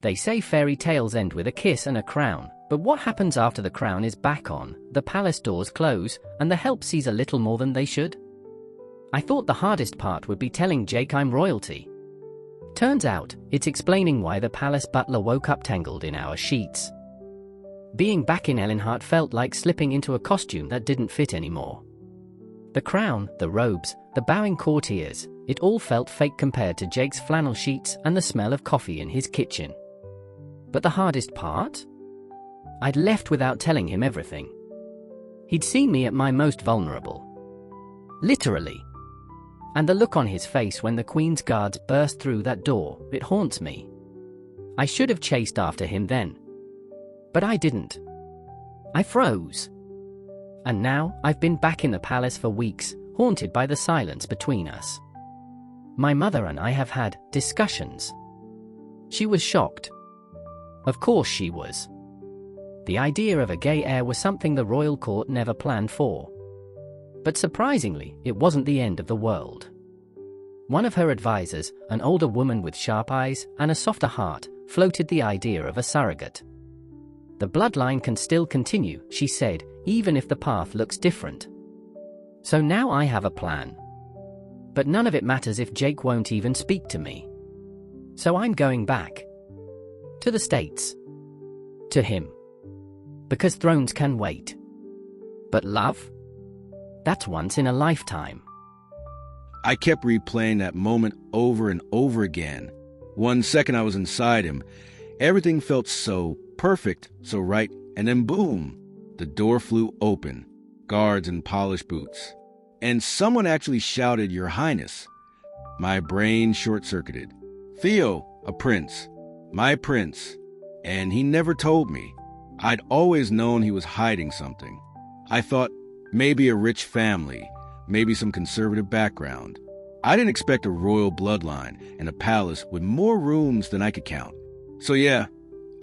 They say fairy tales end with a kiss and a crown, but what happens after the crown is back on, the palace doors close, and the help sees a little more than they should? I thought the hardest part would be telling Jake I'm royalty. Turns out, it's explaining why the palace butler woke up tangled in our sheets. Being back in Ellenhart felt like slipping into a costume that didn't fit anymore. The crown, the robes, the bowing courtiers, it all felt fake compared to Jake's flannel sheets and the smell of coffee in his kitchen. But the hardest part? I'd left without telling him everything. He'd seen me at my most vulnerable. Literally. And the look on his face when the Queen's guards burst through that door, it haunts me. I should have chased after him then. But I didn't. I froze. And now, I've been back in the palace for weeks, haunted by the silence between us. My mother and I have had discussions. She was shocked. Of course she was. The idea of a gay heir was something the royal court never planned for. But surprisingly, it wasn't the end of the world. One of her advisors, an older woman with sharp eyes and a softer heart, floated the idea of a surrogate. The bloodline can still continue, she said, even if the path looks different. So now I have a plan. But none of it matters if Jake won't even speak to me. So I'm going back. To the States. To him. Because thrones can wait. But love? That's once in a lifetime. I kept replaying that moment over and over again. 1 second I was inside him. Everything felt so perfect, so right, and then boom, the door flew open, guards in polished boots. And someone actually shouted, "Your Highness." My brain short-circuited. Theo, a prince. My prince. And he never told me. I'd always known he was hiding something. I thought maybe a rich family, maybe some conservative background. I didn't expect a royal bloodline and a palace with more rooms than I could count. So yeah,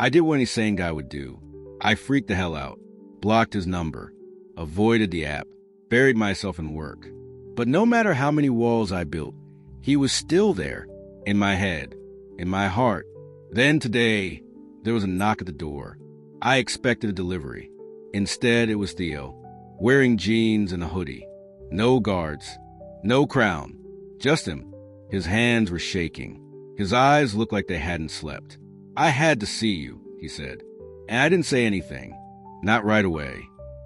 I did what any sane guy would do. I freaked the hell out, blocked his number, avoided the app, buried myself in work. But no matter how many walls I built, he was still there, in my head, in my heart. Then today, there was a knock at the door. I expected a delivery. Instead, it was Theo, wearing jeans and a hoodie. No guards, no crown, just him. His hands were shaking. His eyes looked like they hadn't slept. "I had to see you," he said. And I didn't say anything, not right away,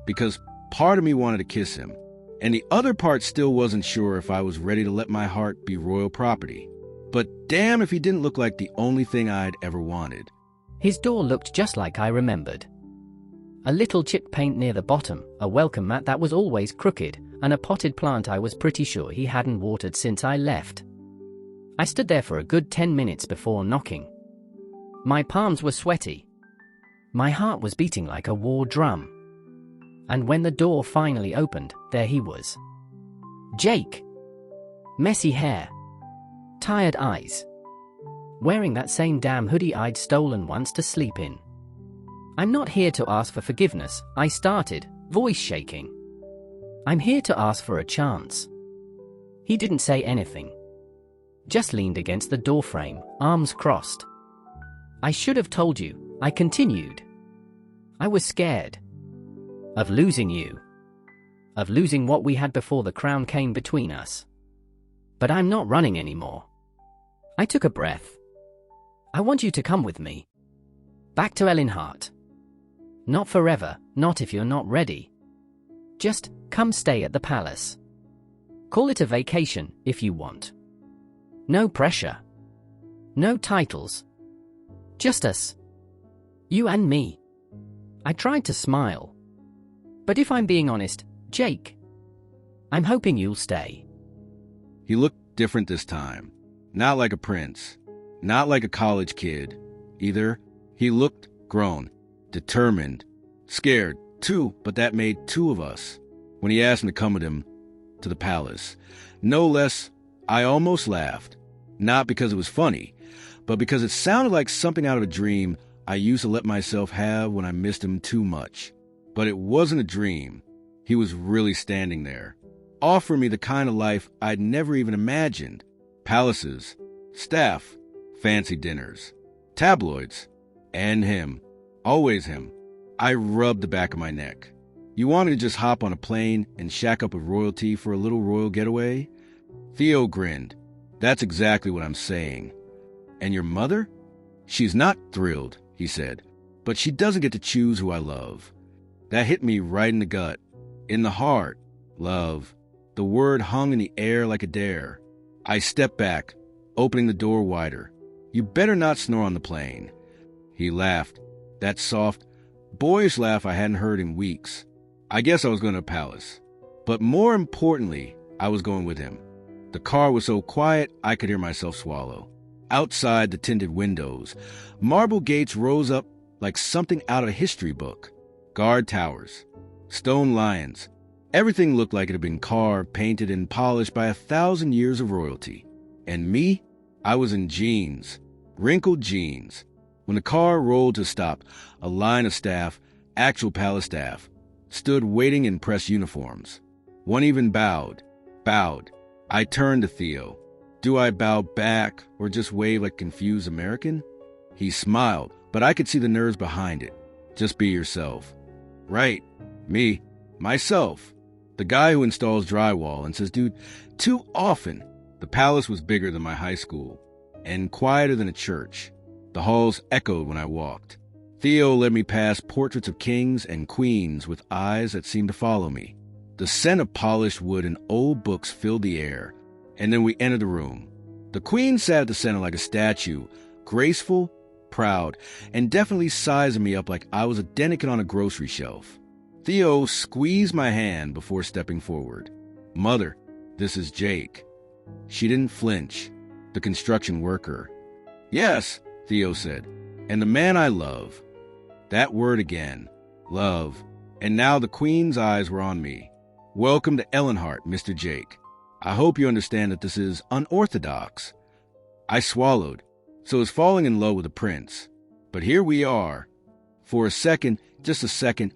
because part of me wanted to kiss him, and the other part still wasn't sure if I was ready to let my heart be royal property. But damn if he didn't look like the only thing I'd ever wanted. His door looked just like I remembered. A little chipped paint near the bottom, a welcome mat that was always crooked, and a potted plant I was pretty sure he hadn't watered since I left. I stood there for a good 10 minutes before knocking. My palms were sweaty. My heart was beating like a war drum. And when the door finally opened, there he was. Jake. Messy hair. Tired eyes. Wearing that same damn hoodie I'd stolen once to sleep in. "I'm not here to ask for forgiveness," I started, voice shaking. "I'm here to ask for a chance." He didn't say anything. Just leaned against the doorframe, arms crossed. "I should have told you," I continued. "I was scared. Of losing you. Of losing what we had before the crown came between us. But I'm not running anymore." I took a breath. "I want you to come with me. Back to Ellenhart. Not forever, not if you're not ready. Just come stay at the palace. Call it a vacation, if you want. No pressure. No titles. Just us. You and me." I tried to smile. "But if I'm being honest, Jake, I'm hoping you'll stay." He looked different this time. Not like a prince. Not like a college kid. Either. He looked grown. Determined. Scared, too, but that made two of us. When he asked me to come with him to the palace. No less, I almost laughed. Not because it was funny, but because it sounded like something out of a dream I used to let myself have when I missed him too much. But it wasn't a dream. He was really standing there, offering me the kind of life I'd never even imagined. Palaces, staff, fancy dinners. Tabloids. And him. Always him. I rubbed the back of my neck. You want me to just hop on a plane and shack up with royalty for a little royal getaway? Theo grinned. That's exactly what I'm saying. And your mother? She's not thrilled, he said, but she doesn't get to choose who I love. That hit me right in the gut, in the heart. Love. The word hung in the air like a dare. I stepped back, opening the door wider. You better not snore on the plane. He laughed, that soft, boyish laugh I hadn't heard in weeks. I guess I was going to a palace. But more importantly, I was going with him. The car was so quiet I could hear myself swallow. Outside the tinted windows, marble gates rose up like something out of a history book. Guard towers, stone lions. Everything looked like it had been carved, painted, and polished by 1,000 years of royalty. And me? I was in jeans, wrinkled jeans. When the car rolled to a stop, a line of staff, actual palace staff, stood waiting in press uniforms. One even bowed. I turned to Theo. Do I bow back or just wave like a confused American? He smiled, but I could see the nerves behind it. Just be yourself. Right. Me. Myself. The guy who installs drywall and says, dude, too often. The palace was bigger than my high school and quieter than a church. The halls echoed when I walked. Theo led me past portraits of kings and queens with eyes that seemed to follow me. The scent of polished wood and old books filled the air, and then we entered the room. The queen sat at the center like a statue, graceful, proud, and definitely sizing me up like I was a denikin on a grocery shelf. Theo squeezed my hand before stepping forward. Mother, this is Jake. She didn't flinch. The construction worker. Yes, Theo said, and the man I love. That word again. Love. And now the queen's eyes were on me. Welcome to Ellenhart, Mr. Jake. I hope you understand that this is unorthodox. I swallowed, so is falling in love with a prince. But here we are. For a second, just a second,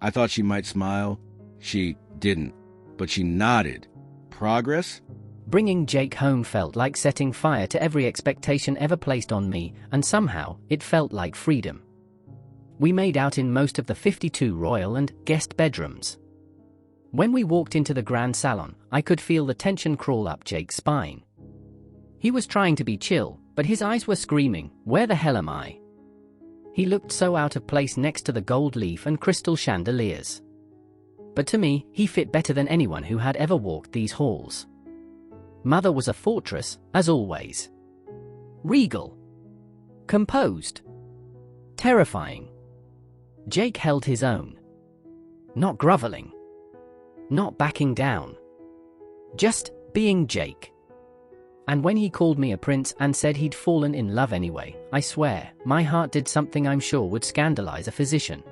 I thought she might smile. She didn't, but she nodded. Progress? Bringing Jake home felt like setting fire to every expectation ever placed on me, and somehow, it felt like freedom. We made out in most of the 52 royal and guest bedrooms. When we walked into the grand salon, I could feel the tension crawl up Jake's spine. He was trying to be chill, but his eyes were screaming, "Where the hell am I?" He looked so out of place next to the gold leaf and crystal chandeliers. But to me, he fit better than anyone who had ever walked these halls. Mother was a fortress, as always. Regal. Composed. Terrifying. Jake held his own. Not groveling. Not backing down. Just being Jake. And when he called me a prince and said he'd fallen in love anyway, I swear, my heart did something I'm sure would scandalize a physician.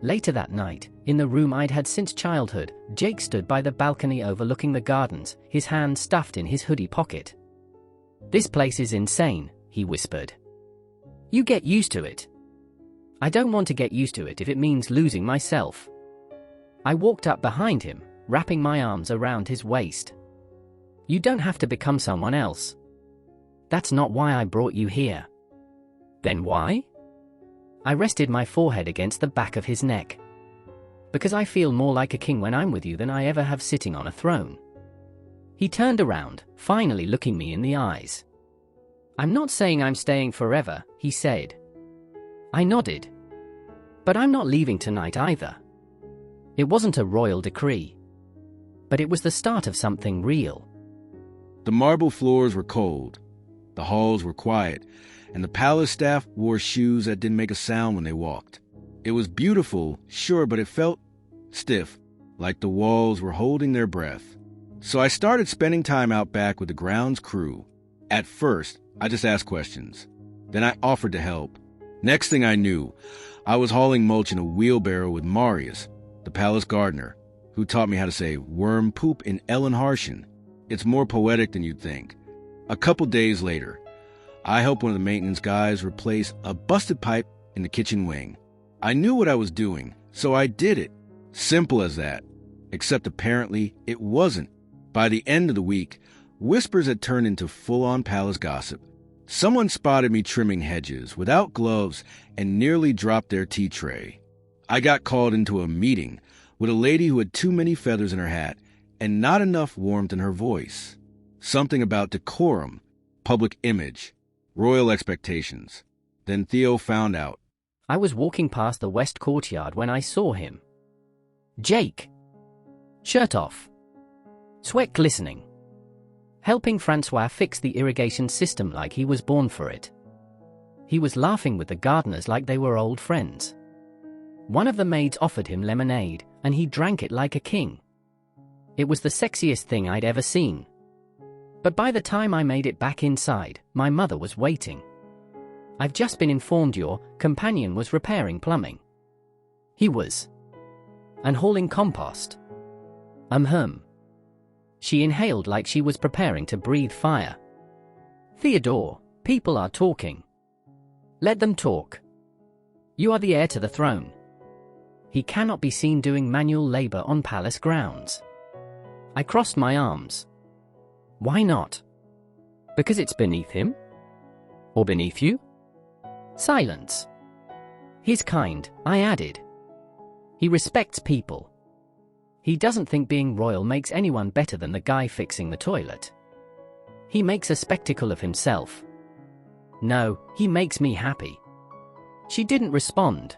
Later that night, in the room I'd had since childhood, Jake stood by the balcony overlooking the gardens, his hand stuffed in his hoodie pocket. "This place is insane," he whispered. "You get used to it." "I don't want to get used to it if it means losing myself." I walked up behind him, wrapping my arms around his waist. "You don't have to become someone else. That's not why I brought you here." "Then why?" I rested my forehead against the back of his neck. "Because I feel more like a king when I'm with you than I ever have sitting on a throne." He turned around, finally looking me in the eyes. "I'm not saying I'm staying forever," he said. I nodded. "But I'm not leaving tonight either." It wasn't a royal decree. But it was the start of something real. The marble floors were cold. The halls were quiet, and the palace staff wore shoes that didn't make a sound when they walked. It was beautiful, sure, but it felt stiff, like the walls were holding their breath. So I started spending time out back with the grounds crew. At first, I just asked questions. Then I offered to help. Next thing I knew, I was hauling mulch in a wheelbarrow with Marius, the palace gardener, who taught me how to say worm poop in Ellenharshan. It's more poetic than you'd think. A couple days later, I helped one of the maintenance guys replace a busted pipe in the kitchen wing. I knew what I was doing, so I did it. Simple as that. Except apparently it wasn't. By the end of the week, whispers had turned into full-on palace gossip. Someone spotted me trimming hedges without gloves and nearly dropped their tea tray. I got called into a meeting with a lady who had too many feathers in her hat and not enough warmth in her voice. Something about decorum, public image, royal expectations. Then Theo found out. I was walking past the west courtyard when I saw him. Jake. Shirt off. Sweat glistening. Helping Francois fix the irrigation system like he was born for it. He was laughing with the gardeners like they were old friends. One of the maids offered him lemonade, and he drank it like a king. It was the sexiest thing I'd ever seen. But by the time I made it back inside, my mother was waiting. I've just been informed your companion was repairing plumbing. He was. And hauling compost. She inhaled like she was preparing to breathe fire. Theodore, people are talking. Let them talk. You are the heir to the throne. He cannot be seen doing manual labor on palace grounds. I crossed my arms. Why not? Because it's beneath him? Or beneath you? Silence. He's kind, I added. He respects people. He doesn't think being royal makes anyone better than the guy fixing the toilet. He makes a spectacle of himself. No, he makes me happy. She didn't respond.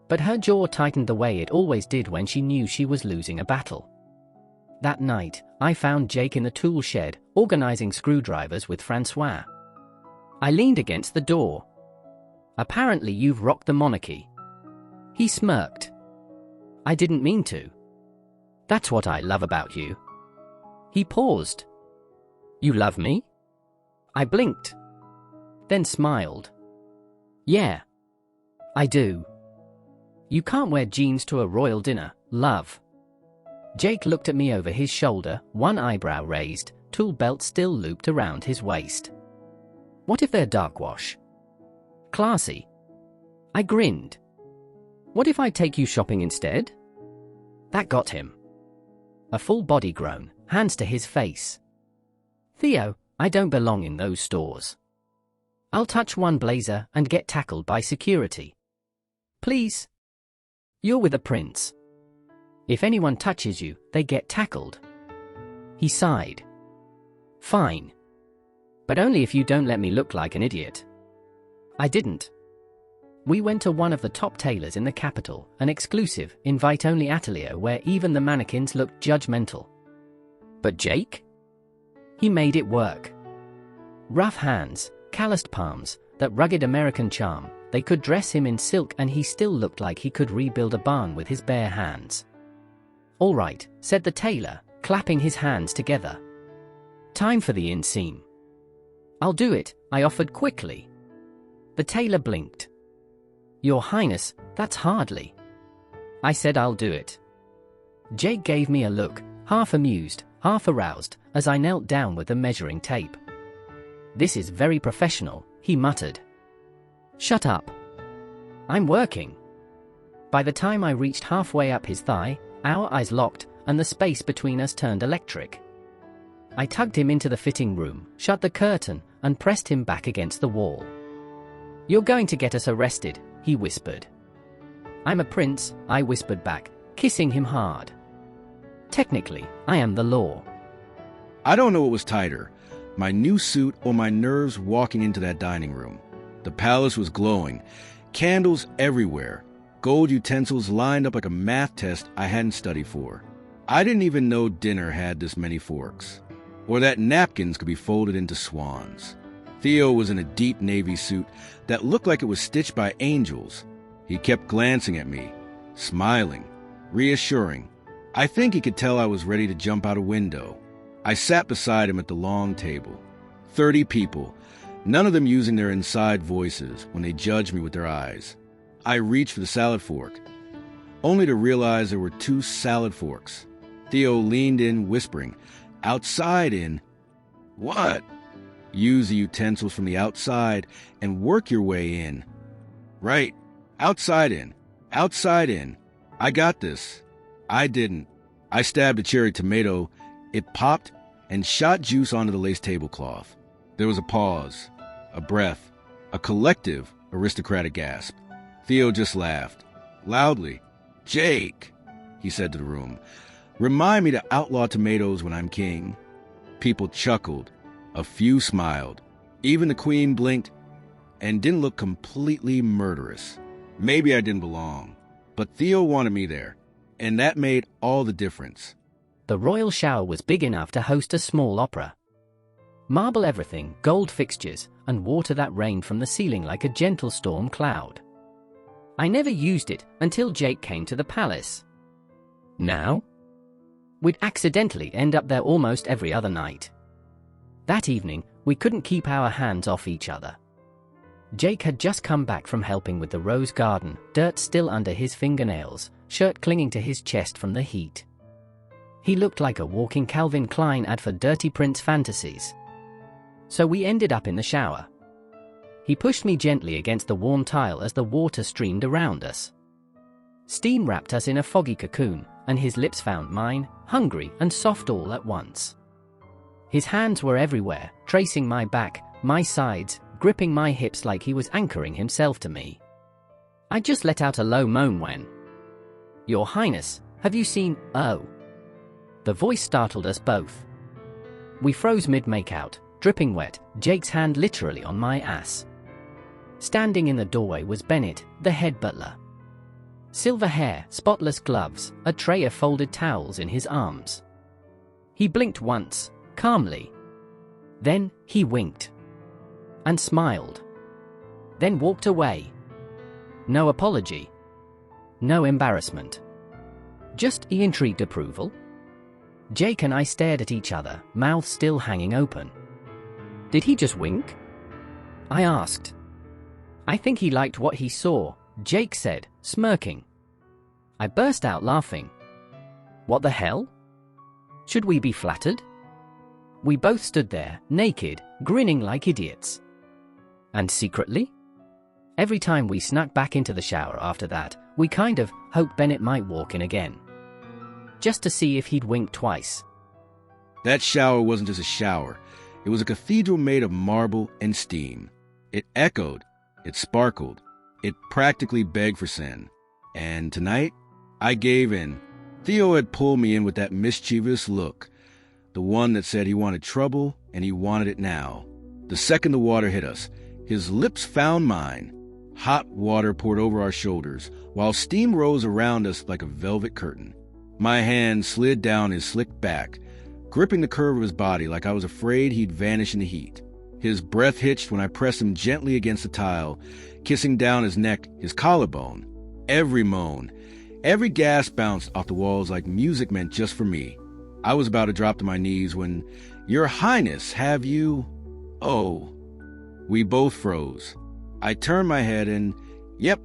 But her jaw tightened the way it always did when she knew she was losing a battle. That night, I found Jake in the tool shed, organizing screwdrivers with Francois. I leaned against the door. Apparently you've rocked the monarchy. He smirked. I didn't mean to. That's what I love about you. He paused. You love me? I blinked. Then smiled. Yeah. I do. You can't wear jeans to a royal dinner, love. Jake looked at me over his shoulder, one eyebrow raised, tool belt still looped around his waist. What if they're dark wash? Classy. I grinned. What if I take you shopping instead? That got him. A full body groan, hands to his face. Theo, I don't belong in those stores. I'll touch one blazer and get tackled by security. Please. You're with a prince. If anyone touches you, they get tackled. He sighed. Fine. But only if you don't let me look like an idiot. I didn't. We went to one of the top tailors in the capital, an exclusive, invite-only atelier where even the mannequins looked judgmental. But Jake? He made it work. Rough hands, calloused palms, that rugged American charm, they could dress him in silk and he still looked like he could rebuild a barn with his bare hands. All right, said the tailor, clapping his hands together. Time for the inseam. I'll do it, I offered quickly. The tailor blinked. Your Highness, that's hardly. I said I'll do it. Jake gave me a look, half amused, half aroused, as I knelt down with the measuring tape. This is very professional, he muttered. Shut up. I'm working. By the time I reached halfway up his thigh, our eyes locked, and the space between us turned electric. I tugged him into the fitting room, shut the curtain, and pressed him back against the wall. You're going to get us arrested, he whispered. I'm a prince, I whispered back, kissing him hard. Technically, I am the law. I don't know what was tighter, my new suit or my nerves walking into that dining room. The palace was glowing, candles everywhere, gold utensils lined up like a math test I hadn't studied for. I didn't even know dinner had this many forks, or that napkins could be folded into swans. Theo was in a deep navy suit that looked like it was stitched by angels. He kept glancing at me, smiling, reassuring. I think he could tell I was ready to jump out a window. I sat beside him at the long table. 30 people, none of them using their inside voices when they judged me with their eyes. I reached for the salad fork, only to realize there were 2 salad forks. Theo leaned in, whispering, outside in. What? Use the utensils from the outside and work your way in. Right. Outside in. Outside in. I got this. I didn't. I stabbed a cherry tomato. It popped and shot juice onto the lace tablecloth. There was a pause. A breath, a collective, aristocratic gasp. Theo just laughed. Loudly. "Jake," he said to the room, "remind me to outlaw tomatoes when I'm king." People chuckled. A few smiled. Even the queen blinked and didn't look completely murderous. Maybe I didn't belong, but Theo wanted me there, and that made all the difference. The royal shower was big enough to host a small opera. Marble everything, gold fixtures, and water that rained from the ceiling like a gentle storm cloud. I never used it until Jake came to the palace. Now? We'd accidentally end up there almost every other night. That evening, we couldn't keep our hands off each other. Jake had just come back from helping with the rose garden, dirt still under his fingernails, shirt clinging to his chest from the heat. He looked like a walking Calvin Klein ad for Dirty Prince fantasies. So we ended up in the shower. He pushed me gently against the warm tile as the water streamed around us. Steam wrapped us in a foggy cocoon, and his lips found mine, hungry and soft all at once. His hands were everywhere, tracing my back, my sides, gripping my hips like he was anchoring himself to me. I just let out a low moan when, "Your Highness, have you seen, oh?" The voice startled us both. We froze mid-makeout, dripping wet, Jake's hand literally on my ass. Standing in the doorway was Bennett, the head butler. Silver hair, spotless gloves, a tray of folded towels in his arms. He blinked once, calmly. Then he winked. And smiled. Then walked away. No apology. No embarrassment. Just intrigued approval. Jake and I stared at each other, mouths still hanging open. Did he just wink? I asked. I think he liked what he saw, Jake said, smirking. I burst out laughing. What the hell? Should we be flattered? We both stood there, naked, grinning like idiots. And secretly? Every time we snuck back into the shower after that, we kind of hoped Bennett might walk in again. Just to see if he'd wink twice. That shower wasn't just a shower. It was a cathedral made of marble and steam. It echoed. It sparkled. It practically begged for sin. And tonight, I gave in. Theo had pulled me in with that mischievous look. The one that said he wanted trouble, and he wanted it now. The second the water hit us, his lips found mine. Hot water poured over our shoulders, while steam rose around us like a velvet curtain. My hand slid down his slick back, gripping the curve of his body like I was afraid he'd vanish in the heat. His breath hitched when I pressed him gently against the tile, kissing down his neck, his collarbone. Every moan, every gasp bounced off the walls like music meant just for me. I was about to drop to my knees when, "Your Highness, have you—" "Oh." We both froze. I turned my head and, yep,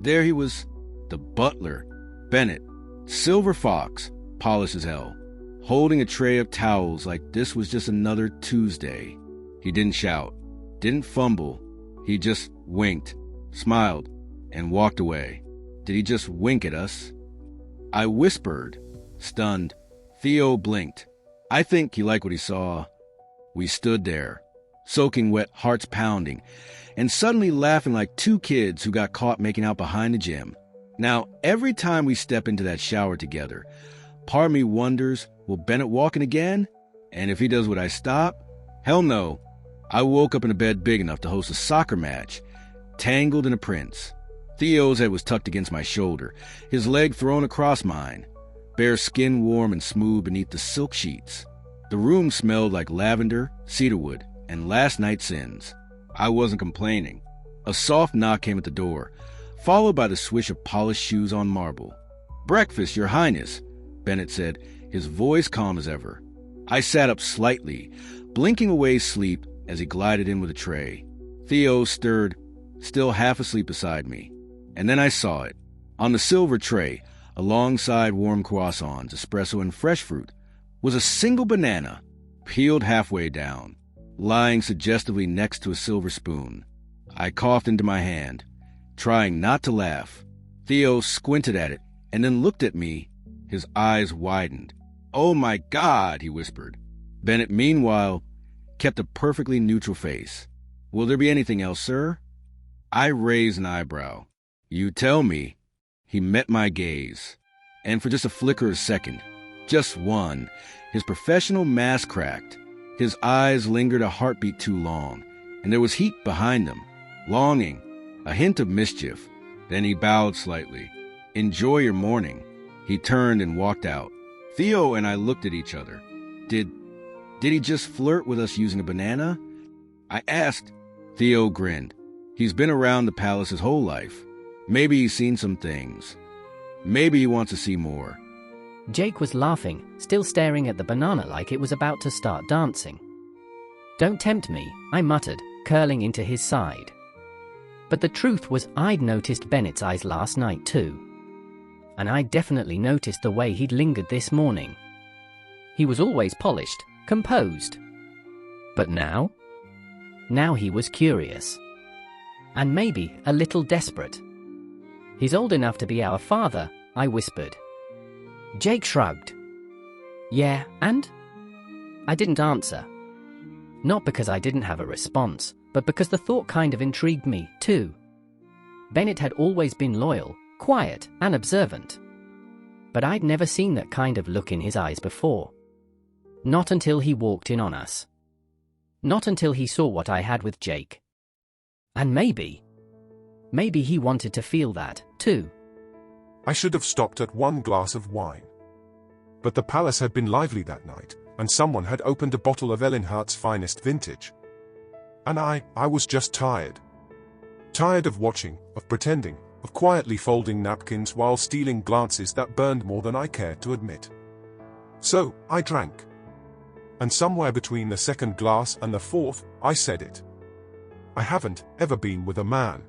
there he was, the butler, Bennett, silver fox, polished as hell, holding a tray of towels like this was just another Tuesday. He didn't shout, didn't fumble. He just winked, smiled, and walked away. Did he just wink at us? I whispered, stunned. Theo blinked. I think he liked what he saw. We stood there, soaking wet, hearts pounding, and suddenly laughing like two kids who got caught making out behind the gym. Now, every time we step into that shower together, part of me wonders, will Bennett walk in again? And if he does, would I stop? Hell no. I woke up in a bed big enough to host a soccer match, tangled in a prince. Theo's head was tucked against my shoulder, his leg thrown across mine, bare skin warm and smooth beneath the silk sheets. The room smelled like lavender, cedarwood, and last night's sins. I wasn't complaining. A soft knock came at the door, followed by the swish of polished shoes on marble. "Breakfast, Your Highness," Bennett said, his voice calm as ever. I sat up slightly, blinking away sleep as he glided in with a tray. Theo stirred, still half asleep beside me. And then I saw it. On the silver tray, alongside warm croissants, espresso, and fresh fruit, was a single banana, peeled halfway down, lying suggestively next to a silver spoon. I coughed into my hand, trying not to laugh. Theo squinted at it and then looked at me. His eyes widened. "Oh my God," he whispered. Bennett, meanwhile, kept a perfectly neutral face. Will there be anything else, sir? I raised an eyebrow. You tell me. He met my gaze. And for just a flicker of a second, just one, his professional mask cracked. His eyes lingered a heartbeat too long, and there was heat behind them, longing, a hint of mischief. Then he bowed slightly. Enjoy your morning. He turned and walked out. Theo and I looked at each other. Did he just flirt with us using a banana? I asked. Theo grinned. He's been around the palace his whole life. Maybe he's seen some things. Maybe he wants to see more. Jake was laughing, still staring at the banana like it was about to start dancing. Don't tempt me, I muttered, curling into his side. But the truth was I'd noticed Bennett's eyes last night too. And I'd definitely noticed the way he'd lingered this morning. He was always polished, composed. But now? Now he was curious. And maybe a little desperate. He's old enough to be our father, I whispered. Jake shrugged. Yeah, and? I didn't answer. Not because I didn't have a response, but because the thought kind of intrigued me, too. Bennett had always been loyal, quiet, and observant. But I'd never seen that kind of look in his eyes before. Not until he walked in on us. Not until he saw what I had with Jake. And maybe he wanted to feel that, too. I should have stopped at one glass of wine. But the palace had been lively that night, and someone had opened a bottle of Ellenhart's finest vintage. And I was just tired. Tired of watching, of pretending, of quietly folding napkins while stealing glances that burned more than I cared to admit. So, I drank. And somewhere between the second glass and the fourth, I said it. I haven't ever been with a man.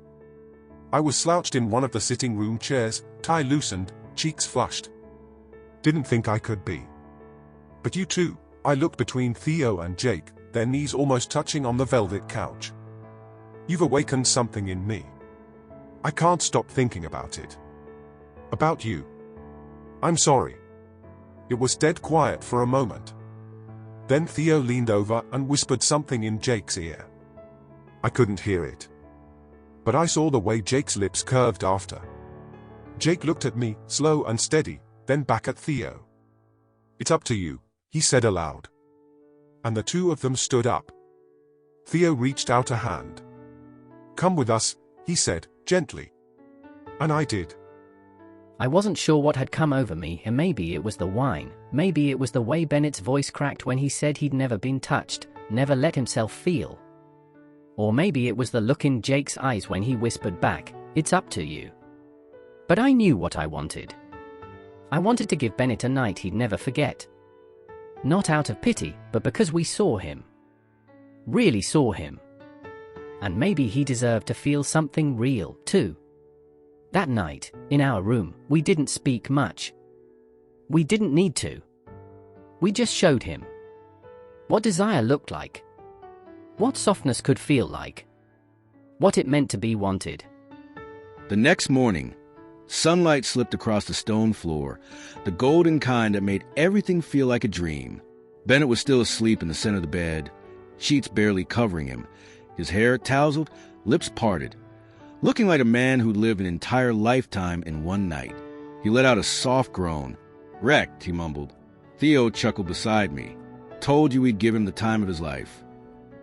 I was slouched in one of the sitting room chairs, tie loosened, cheeks flushed. Didn't think I could be. But you too. I looked between Theo and Jake, their knees almost touching on the velvet couch. You've awakened something in me. I can't stop thinking about it. About you. I'm sorry. It was dead quiet for a moment. Then Theo leaned over and whispered something in Jake's ear. I couldn't hear it. But I saw the way Jake's lips curved after. Jake looked at me, slow and steady, then back at Theo. It's up to you, he said aloud. And the two of them stood up. Theo reached out a hand. Come with us, he said, gently. And I did. I wasn't sure what had come over me, and maybe it was the wine, maybe it was the way Bennett's voice cracked when he said he'd never been touched, never let himself feel. Or maybe it was the look in Jake's eyes when he whispered back, it's up to you. But I knew what I wanted. I wanted to give Bennett a night he'd never forget. Not out of pity, but because we saw him. Really saw him. And maybe he deserved to feel something real, too. That night, in our room, we didn't speak much. We didn't need to. We just showed him what desire looked like. What softness could feel like. What it meant to be wanted. The next morning, sunlight slipped across the stone floor, the golden kind that made everything feel like a dream. Bennett was still asleep in the center of the bed, sheets barely covering him, his hair tousled, lips parted, looking like a man who'd lived an entire lifetime in one night. He let out a soft groan. Wrecked, he mumbled. Theo chuckled beside me. Told you we'd give him the time of his life.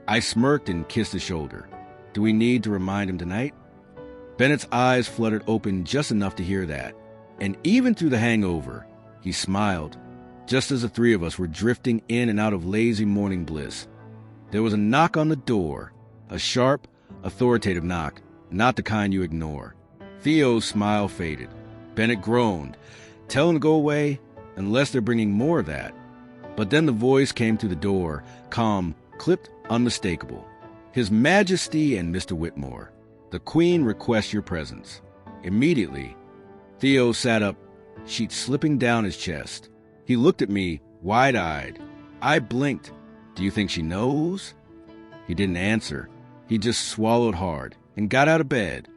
I smirked and kissed his shoulder. Do we need to remind him tonight? Bennett's eyes fluttered open just enough to hear that. And even through the hangover, he smiled, just as the three of us were drifting in and out of lazy morning bliss. There was a knock on the door, a sharp, authoritative knock, not the kind you ignore. Theo's smile faded. Bennett groaned. Tell him to go away, unless they're bringing more of that. But then the voice came through the door, calm, clipped, unmistakable. His Majesty and Mr. Whitmore, the Queen requests your presence. Immediately, Theo sat up, sheet slipping down his chest. He looked at me, wide-eyed. I blinked. Do you think she knows? He didn't answer. He just swallowed hard and got out of bed.